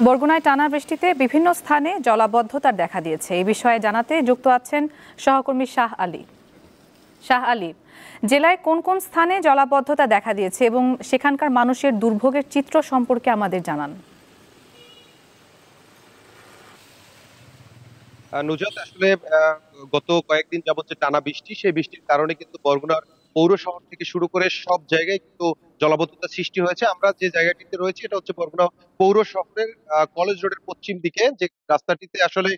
বরগুনায় টানা বৃষ্টিতে বিভিন্ন স্থানে জলাবদ্ধতার দেখা দিয়েছে। এই বিষয়ে জানাতে যুক্ত আছেন সহকর্মী শাহ আলী। জেলায় কোন কোন স্থানে জলাবদ্ধতা দেখা দিয়েছে এবং সেখানকার মানুষের দুর্ভোগের চিত্র সম্পর্কে আমাদের জানান। নুজত আসলে গত কয়েকদিন যাবত যে টানা বৃষ্টি, সেই বৃষ্টির কারণে কিন্তু বরগুনার পৌর শহর থেকে শুরু করে সব জায়গায় কিন্তু জলাবদ্ধতা সৃষ্টি হয়েছে। আমরা যে জায়গাটিতে রয়েছি এটা হচ্ছে বরগুনা পৌর শহরের কলেজ রোডের পশ্চিম দিকে যে রাস্তাটিতে আসলে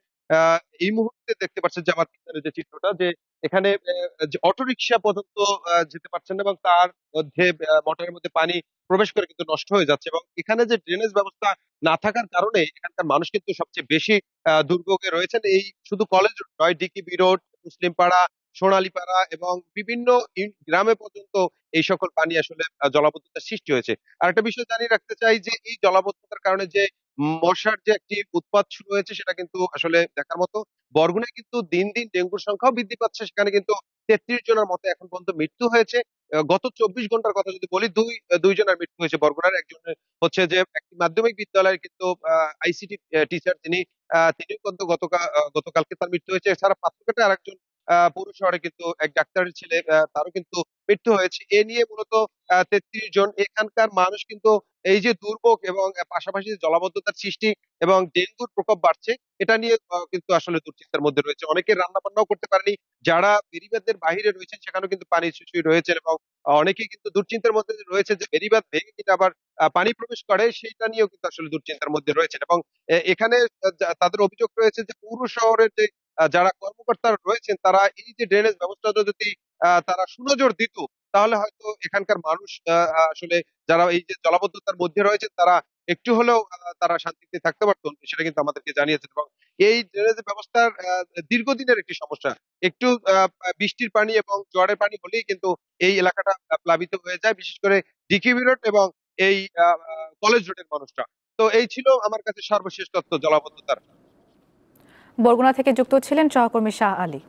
এই মুহূর্তে দেখতে পাচ্ছেন যে আমার পিছনে যে চিত্রটা, যে এখানে যে অটোরিকশা পর্যন্ত যেতে পারছেন না এবং তার মধ্যে মোটরের মধ্যে পানি প্রবেশ করে কিন্তু নষ্ট হয়ে যাচ্ছে। এবং এখানে যে ড্রেনেজ ব্যবস্থা না থাকার কারণে এখানকার মানুষ কিন্তু সবচেয়ে বেশি দুর্ভোগে রয়েছেন। এই শুধু কলেজ রোড নয়, ডিকিবি রোড, মুসলিম পাড়া, সোনালী পাড়া এবং বিভিন্ন গ্রামে পর্যন্ত এই সকল পানি আসলে জলাবদ্ধতার সৃষ্টি হয়েছে। আর একটা বিষয় জানিয়ে রাখতে চাই যে এই জলাবদ্ধতার কারণে যে মশার যে একটি উৎপাত শুরু হয়েছে সেটা কিন্তু আসলে দেখার মতো। বরগুনায় কিন্তু দিন দিন ডেঙ্গুর সংখ্যাও বৃদ্ধি পাচ্ছে। সেখানে কিন্তু ৩৩ জনের মতো এখন পর্যন্ত মৃত্যু হয়েছে। গত ২৪ ঘন্টার কথা যদি বলি, দুই জনের মৃত্যু হয়েছে বরগুনার। একজন হচ্ছে যে একটি মাধ্যমিক বিদ্যালয়ের কিন্তু আইসিটি টিচার, তিনি কিন্তু গতকালকে তার মৃত্যু হয়েছে। এছাড়া পাথরঘাটে আরেকজন পৌর শহরে কিন্তু এক ডাক্তারের ছেলে, তারও কিন্তু মৃত্যু হয়েছে। এ নিয়ে মূলত ৩৩ জন। এখানকার মানুষ কিন্তু এই যে দুর্ভোগ এবং পাশাপাশি যে জলাবদ্ধতার সৃষ্টি এবং ডেঙ্গুর প্রকোপ বাড়ছে, এটা নিয়ে কিন্তু আসলে দুশ্চিন্তার মধ্যে রয়েছে। অনেকে রান্না বান্নাও করতে পারেনি। যারা বেড়িবাঁধের বাহিরে রয়েছেন সেখানেও কিন্তু পানি শুষিয়ে রয়েছেন এবং অনেকেই কিন্তু দুশ্চিন্তার মধ্যে রয়েছে যে বেড়িবাঁধ ভেঙে কিনা আবার পানি প্রবেশ করে, সেটা নিয়েও কিন্তু আসলে দুশ্চিন্তার মধ্যে রয়েছেন। এবং এখানে তাদের অভিযোগ রয়েছে যে পৌর শহরের যে যারা কর্মকর্তারা রয়েছেন তারা এই যে ড্রেনেজ ব্যবস্থাটা যদি তারা সুনজর দিত, তাহলে হয়তো এখানকার মানুষ আসলে যারা এই যে জলাবদ্ধতার মধ্যে রয়েছেন তারা একটু হলেও তারা শান্তিতে থাকতে পারতেন, সেটা কিন্তু আমাদেরকে জানিয়েছেন। এবং এই ড্রেনেজ ব্যবস্থার দীর্ঘদিনের একটি সমস্যা। একটু বৃষ্টির পানি এবং জোয়ারের পানি হলেই কিন্তু এই এলাকাটা প্লাবিত হয়ে যায়, বিশেষ করে ডিকিবি রোড এবং এই কলেজ রোডের মানুষরা। তো এই ছিল আমার কাছে সর্বশেষ তথ্য জলাবদ্ধতার। বরগুনা থেকে যুক্ত ছিলেন সহকর্মী শাহ আলী।